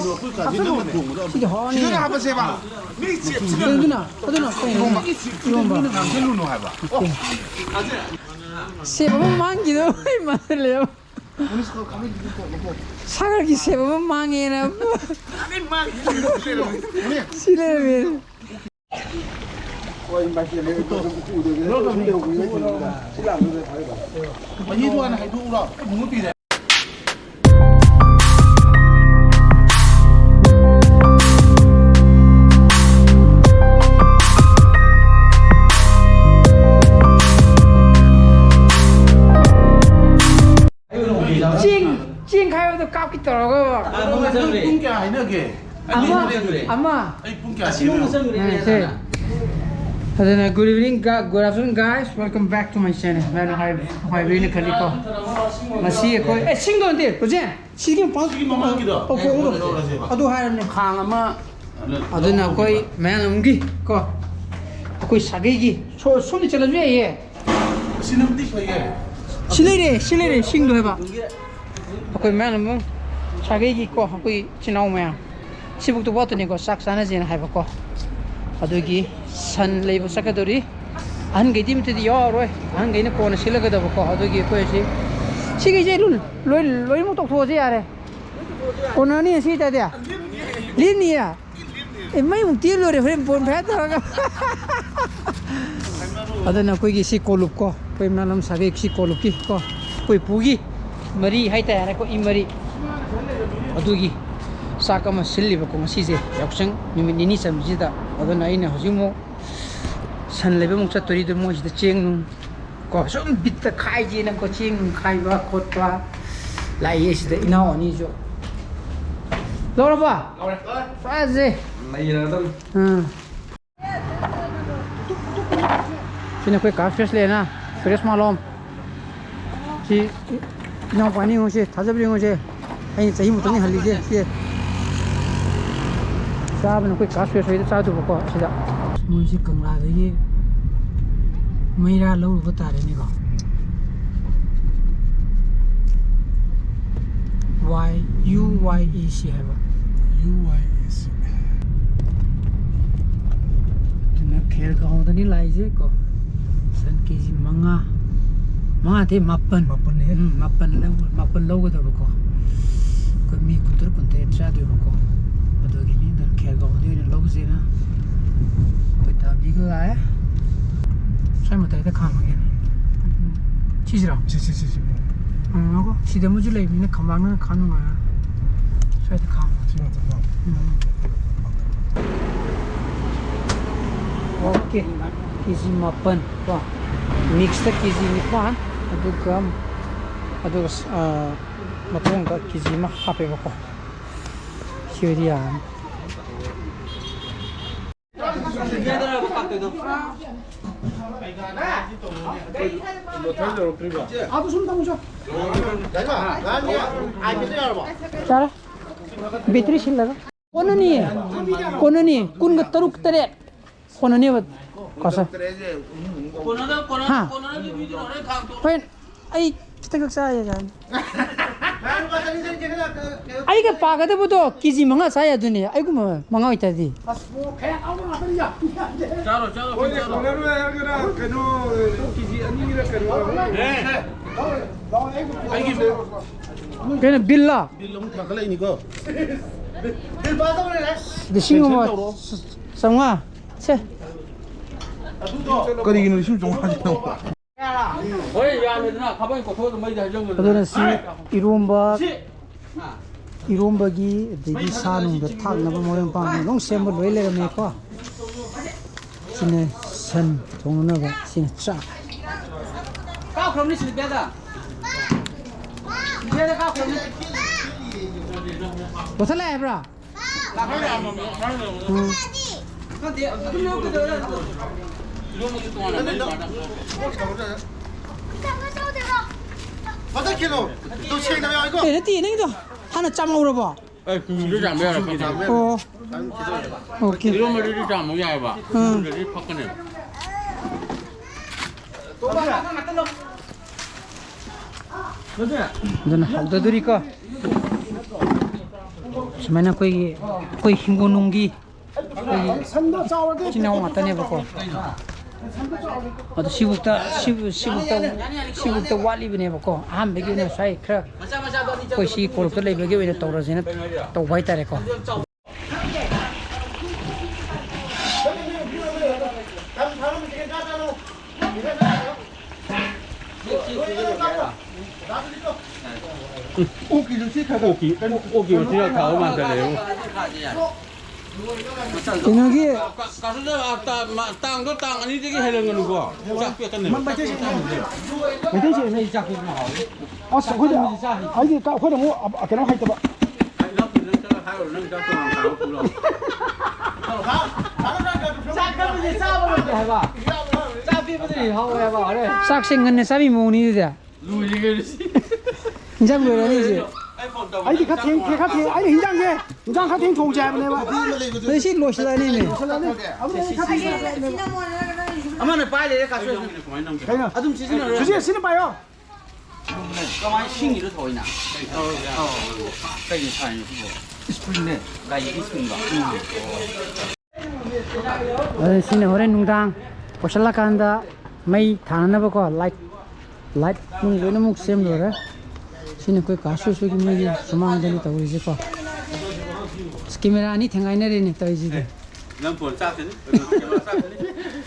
진짜 허니. 지금 한번 세봐. 누나, 누나, 세번 망기도 말래요. 사각이 세번 망이나. 실례면. 찡 가요도 깎이더라고. 분께 아니네. 아마. 분께 아니네. 네. Good evening, good afternoon, guys. Welcome back to my channel. मैं हाईवे निकली को मसीह को ए सिंगल दे तुझे सिंगल पांच ओके अदो हाय ने खांग अमा अदुना कोई मैं लूंगी को कोई सगेगी सोनी चल रही है ये सिनेमती कोई है सिलेरे सिंगल है बा कोई मैं लूंगा सगेगी को कोई चिनाव में सिबुक तो बहुत नहीं को साक्साना जेन है बा को अदुगी सन लेबो सकदोरी अहनगैदि मथदि यारोय अहनगैना कोना सिलगदबको अदुगी कोयसि सिगैजे लोय मु तोथोजे यारे कोनानि सि तादे लिनिया ए मै मु ति लोरे फ्रेम फोन फे तरगा अदना कोइगी सि कोलुप को कोइ नालम सागे सि कोलुप की को कोइ पुगी मरी हाइता यारे को इ मरी अदुगी साकमा सिल्लिबको मसिजे याक्संग निमिट निनि समजिदा अदना आइना हजिमो सन लेबे मुक चतोरी दो मोजिदा चेंग को सम बित खाइजे न को चेंग खाइबा खोटवा लाइए सिदा इना अनि जो लौरबा फाजे नैरा दम सिने कोइ का फ्रेश लेना फ्रेश मालम सी इना पानी होसे थाजबरिंग होसे ai चाहिँ मुतनी हल्लीजे से चाबन कोइ का फ्रेश होइदा चादुबको सिदा मोइसे कंगलादगी मैरा लौरबो तारेनि को YUYEC है बा UYEC न खेर गाउँ त नि लाइजे को सन केजी मंगा थे मापन मापन लौगदबको को मी कुतर कुन्ते चादुबको अदोगी नि दन खेर गाउँ दे लौजेना कोइ ताबिग लाए साइ मताइदा खामागे चिजरा को सिदा मुजु लेबिने खमांगना खानु मा साइदा खाम ओके केजी मापन को मिक्स द केजी निपान अदुगा मतोंगा केजी मा हापेबको सिरिया 아부 손 담으셔. 자, 배터리 실라가. कोननी कुन ग तरुक तरे कोननी कस हाँ फैन आई कितना कक्षा आया जान आई के पागते बुतो केजी मंगा साया दुनिया आई को मंगा इता दी चलो 그냥 빌라 성화 세 거리기는 심좀 하지 너 이론박이 되게 사는 거 탁나고 모양 빵 농샘을 왜 내려매고 신의 선 동원하고 신의 짜 cao không đi xử bé ra bé ra cao không đi có thật lẹ bra là cái nào mà con đi cứ lâu cái đó luôn một cái toàn là 맞아 키로 또 체인하면 이거 내 뛰는 거 하나 짬 먹으러 봐 이거 잠이야 오케이 이런 말이 잠 뭐야 봐 이거 바꿔내 너는 하우더들이까 수많은 거의 흰고농기 지나고 왔다네버거. 어도 시국다 왈리비네버거. 한 백이네 사이 크라. 거의 시 고롭도 레벨게 왜냐 떠오르지는 또 와이타래거. 오기 좀 시작하고 오기 어디가 가오만 되네요. 여기 가수들 땅도 땅 아니 되게 해는 거는 거. 쫙 뺐겠네. 매대시에서 이 작품 나와. 아, 소리야. 아니, 거기 뭐 그냥 할 때 봐. 싹 생겼네. 쌈이 뭐니 이제. 인장 뭐라니지? 아니 같은 아니 인장 같은 동자네 봐. 너시 로시다니네. 아마는 빨리 가서 그냥 아좀 지지는 주제 쓰는 봐요. 가만히 신기로 더 있나? 빨리 사는 거. 스프링네. 나 이게 스프링가. sini hore nungdang posala kanda mai thana ba ko light nung le namuk sem lo re sini koi kasu su gi mai sumang dani ta uri je ko camera ni thengai na re ni ta ji de 남 본사 되니?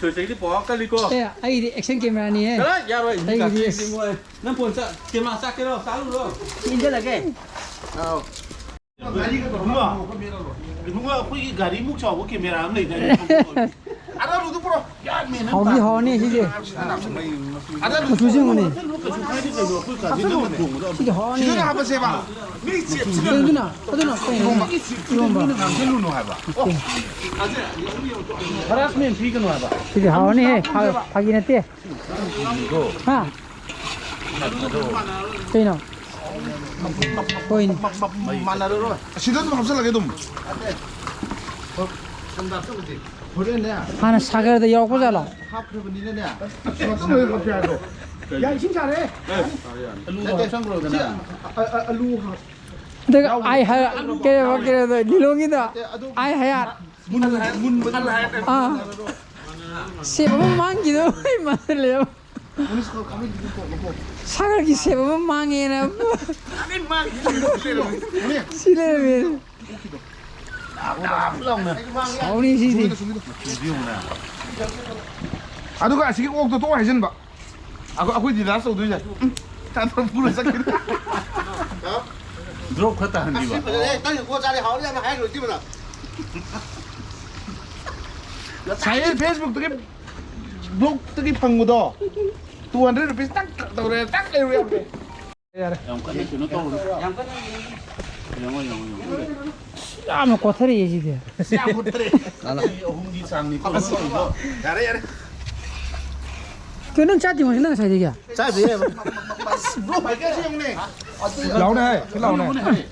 저기 뭐 깔리고. e ai di action camera ni e 그래, 야로 이거 지금 뭐. 남 본사 게임만 싹게로 살로. inja lage 누가 거기 가리 묵자 오케이 메라 안 내. 알아로도 불어. 야, 메는. hobi ho ni ji de 알아로 su jing ni 지 ji ho ni 한번 세 봐. 미치. duna ko 셀루노 해 봐. 하라스면 비건 와 봐. ji ho ni he phagi na te ha thế nào coi 만나러. 시도도 합살하게 좀. 하나 사가다 열고 잘라 야, 힘 잘해. 내가 아이 하야 그래 니롱이다 아이 하야 아 세번 망기도 만들래요 사가기 세번 망해나 시래면 우리 시디 아두가 아시게 꼭도 또 하신 봐. 아고 디라서 도이자. 다들 불어 삭게. 드롭 갔다 한 뒤봐. 자일 페이스북 되게 블ог 되게 방구도 200 rupees 딱 떠래 딱 이래. 양껏 주는 또. 양껏. 영어. 아무 꼬털이 예지대 시아부터래. 홍기 상니 또 이거. 야래. 그는 짜지 뭐 신나가 사야 되게 짜지. 뭐 발까지 형네. 나오네. 나오네.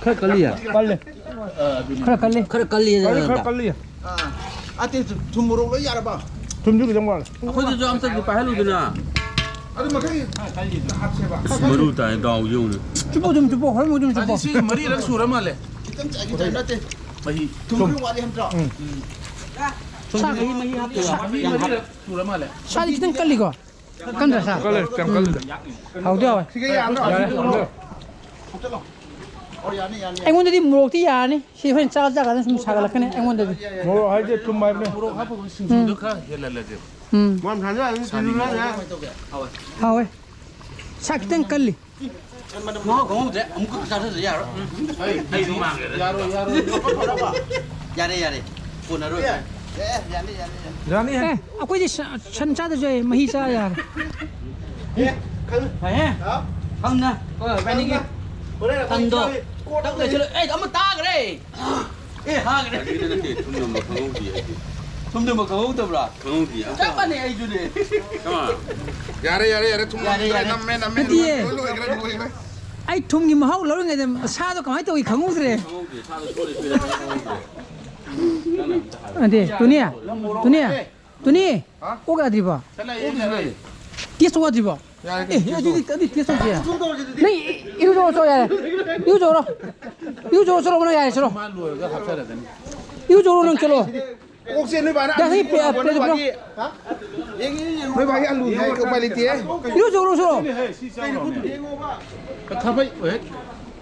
칼 걸리야. 빨리. 그래 깔리 빨리. 아때 tumurok 야라 봐. 좀 주기 정말. 거기 저 암살 빨리 되나. 아주 막 하기 합세 봐. 머루다 다오 용네. 주보 좀 주보 헐모 좀 주보 시 머리랑 수라 말래. 기తం 짜기 잘났대. 마히 tumurok 와리 함자. 머리랑 수라 말래. 사리 기능 깔리고 간다 사 깔래. 하우디야 시계 안 나. 앵원들이 무럭티 야니 시현 짜자가는 좀 사갈라네 앵원들이 뭐 하이제 좀 말네. 뭐로 하고 신중득하 헬랄라제. 뭐 하냐? 신중하냐? 하we 사기능 깔리 뭐 공대 엄청 잘해서 야로. 아이 좀 망해. 야로. 야래. 보나로. 자니 해. aku ji sanchada joy mahisa yaar 예. 해. 한나. 빨리 한도. 딱 그래. 에이, 한번 따 그래. 예, 하 그래. 좀더 뭐 강호도 브라. 강호디야. 잠깐만 해 주네. 잠깐. 야래 tum. 남매. ai thum gi mahau lo ngai dem sa do kamai to gi khangu sre ande dunia oga driba 살라 예. tia so driba 예, 어디 계속 해. 네, 이거 줘야 돼. 이거 줘라. 이거 줘서 그러면 야야 줘라. 이거 줘는 줘라. 꼭 쌤을 봐라. 야, 이 빼, 빼, 왜 봐야 알루 내 빨리 뛰어. 이거 줘라 줘라. 타바이 왜?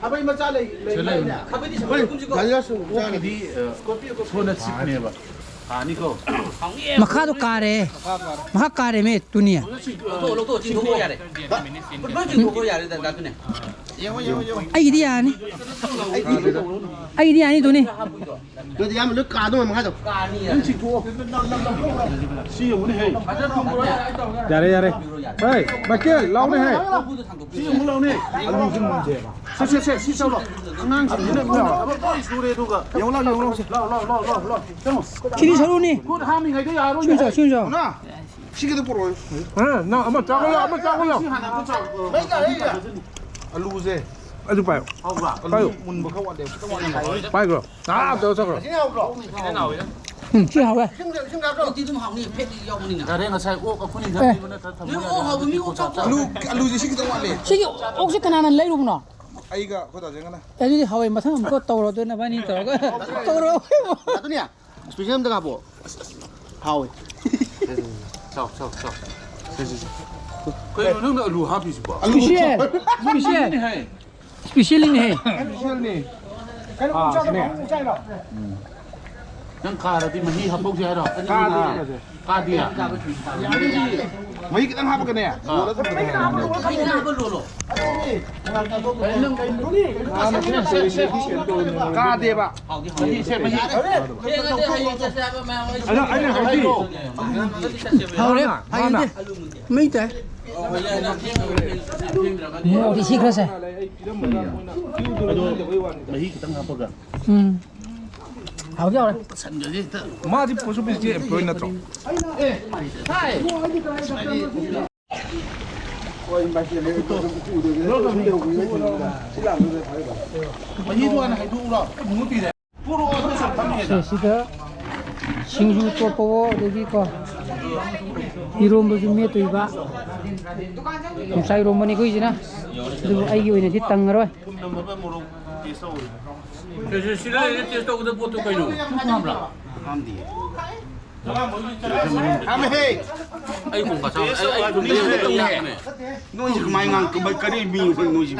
아버지 맞자 래. 아버지 정말 꿈지고. 달렸어. 자기 손에 씹네 봐. 아니 거. 마카도 까레. 마카 까레 메 두니야. 로또 진도 거 야래. 뭐 진도 거 야래 나 그네. 아이디 아니. 아이디 아니 두니. 너 야면 너 까도 뭐 하죠? 까니야. 야래 야래. 에이, 맞게 라우네 해. 지금 라우네. 알루 좀 문제 봐. 셋셋셋 시셔로. 강남 지는 뭐야? 소래도가 영랑 라. 길이 저러니. 그 하밍 아이도 야로. 춘자. 나. 시계도 보러. 응, 나 한번 짜고요. 알루제. 아주 봐요. 봐요. 문 뭐 하고 왔대. 봐요 그럼. 아, 저거. 응, 지하고. 어디 좀 하고 폐 여분이나. 나래가 살 옥, 아프니 네. 이거 하고 미국 잡자. 알루제 시계도 왔네. 시기 옥시 하나는 레이로구나. 아이가 거다 정하나. 애들이 하와이 마상 거 떠오르도 나 많이 떠오르고. 떠오르고. 나도냐. 스페셜 가 보. 하와이. 그래서 너는 알루 하비스 봐. 스페셜이네. 난 가라디 만히 합복지 해라. 가디야. mấy cái đang hấp cái này ca đi bà 하오래. 하이데. 메이데. 뭐 어디 시크러세? 하오게 하오래. 마지 보수 비슷해 보이나 좀 시다 싱슈 또 보고 여기 거 이런 좀 메도 이봐. 좀 사이로 머니 거이지나. 그리고 아이기 왜냐 뒷땅으로. 그래서 실내 테스트 오다 보통 거이노. 함라. 하면 해 아이 공가 참. 아이 돈이 노이 그만 간 그만 거리 미 노이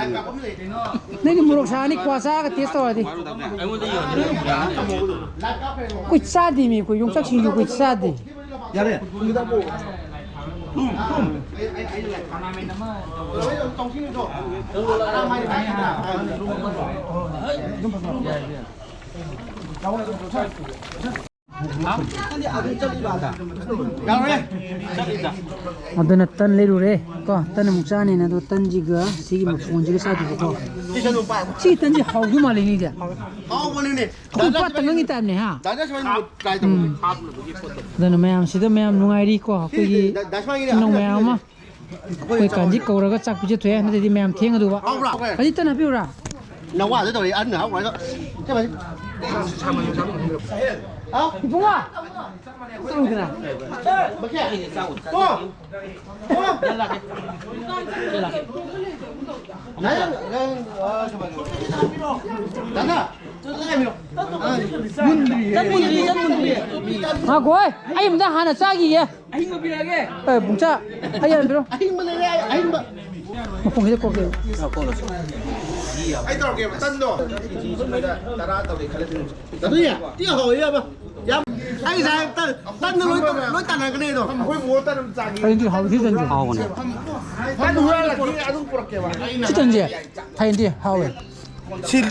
내가 무럭 사니 과사가 테스트 와디. 아이 뭔데 이거. कुछ शादी में कोई यूं सक्सी जो कुछ शादी 야래 어떤 딴 레루래 거 딴은 묵자네 나도 딴지가 시기 뭐 fon지가 शादी को 시 딴지 하우도 말이니야 하우 보내네 그 빠따 능이 때문에 하 다자시만 가이 좀 그다음에 매암 시도 매암 누가이리 거 거기 놈 매암아 거기 간지 거라가 짝 비제 돼 근데 이 매암 탱어도 봐 어디 있다 비우라 나와 저 저기 안 나와 와서 잠깐만 이봉아 들어오더라 막해 또 연락해. 나야 나나 아 고이 아이 문다 하나 짝이게 아이 뭐 비라게 에 뭉자 아이 안 빌어 아이 뭐래 아이 뭐 뽕이 거기 ai tao kìa tân rồi ta ra tao để khai lên tao đi à tí hỏi à mà dạ ai ra tân nó nói tân là cái này rồi không mua tân là gì 타인들 하우 되던지 하우네 tân hứa là cái ăn không được kìa mà 되던지 타인들 하우 실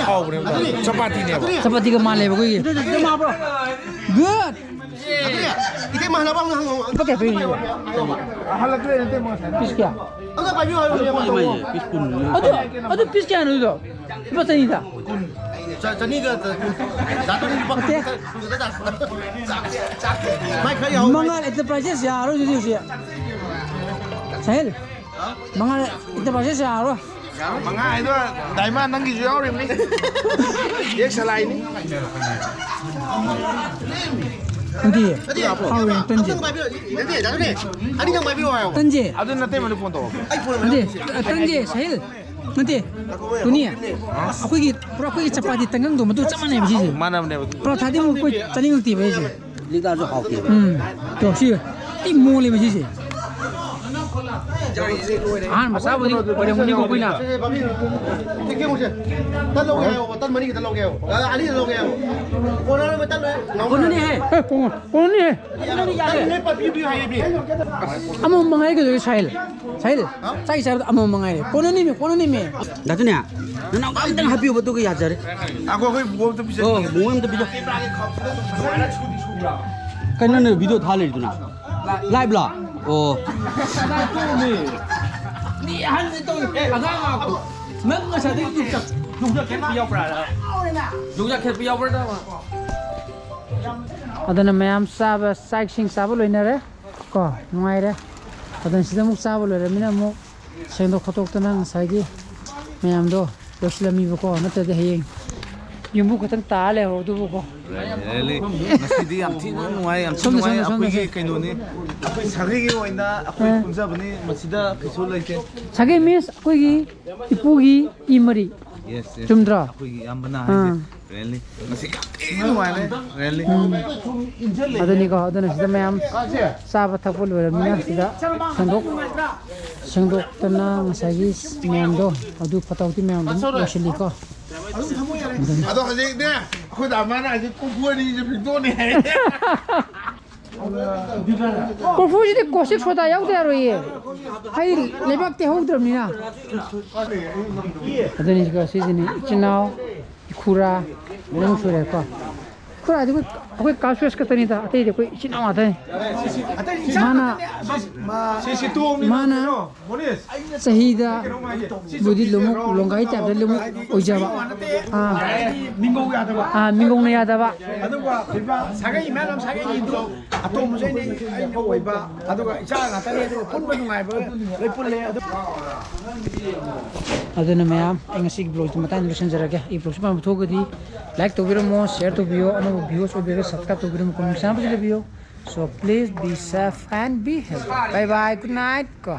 하우 그래 chapati nè chapati cái màn 보고 이게 good 이게 뭐 하나 방금 한 밖에 보이는 거 하나 그랬는데 뭐 비스키야 어디 가요 이마이 비스군. 어디 비스키 안 넣어도 이봤다니다 자 니가 나도 이 어때? 마이크 요 망할 엔터프라이즈 야로 주디오시 사일 망할 엔터프라이즈 야로 mà ngay đó đại man đăng ký gió đi đi biết slide đi 근데 하우엔 던지 던지 ಅದನ್ನ ನತ್ತೆ ಮೇಲೆ ಫೋನ್ ತಗೋ 근데 던지 사일 근데 돈이야 아코기 프로코기 차파디 땅강도 모두 짬만해 비지 ಮಾನವನೇ 프로 다디 먹고 짜링을 띠 베지 Liga cho học kìa. 역시 띠 몰래 비지 아 맞아 보니 어려 보니 거 보이나 Cái một chuyện. Tân lâu nghèo, tân mới đi tân lâu nghèo. Anh đi lâu nghèo. Cô nó mới tân đấy. 오늘이 해 오늘이 해 Lên bật biu biu hay biu. 아무 망하게 저기 사일 자기 잘 아무 망하게 꼬노님이 Đó thế nè. Nó nào có tăng happy vào tôi cái gì đấy. ako koy buo to bisa Bố em tôi bây giờ. Cái nó này video thả lên tụi nào. Live là. Ồ. 어떤 매암 사바 사이싱 사바 로이나래 거 누가이래 어떤 시대목 사바 로이라미나 뭐 생도 코톡도는 사기 매암도 요슬람이 보고 나한테 해잉 유무 같은 딸에 어두 보고 really masidi am thina nuai am nuai apoi kaino ni apoi sagi ge oina apoi punja bani masida kaso laite 자기 미스 거기 이쁘기 이머리 yes yes 좀 들어 apoi am bana hai really masidi nuai ne really 어떤 시대 매암 사바 탁볼 로이라미나 시다 생독도나 사기 매암도 어두 파타우티 매암도 요슬리고 ado haje ne khoi da mana je ko buo ni je phito ne hai 골프지대 고식 소다 야우대로이 하이 레박대 호드럽니다 어떤 이거 시즌이 있지나오 쿠라 이런 소리야 거 쿠라 아주 거기 가수스 같으니다 아테이 거기 있지나오 아테 마나 사히다 부디 로모 롱가이 잡들 로모 오자바 민공네 야다바 Aduga biba sagai manam sagai indu atom je ni ai ko oiba aduga icha ngata ni aduga punba nungai ba lei pulle adu aduna mayam engasi blog matan lusen jarage I blog ma thogadi like to biro mo share to bio anu views o biro subscribe to biro mo comment sample video so please be safe and be healthy bye bye good night ko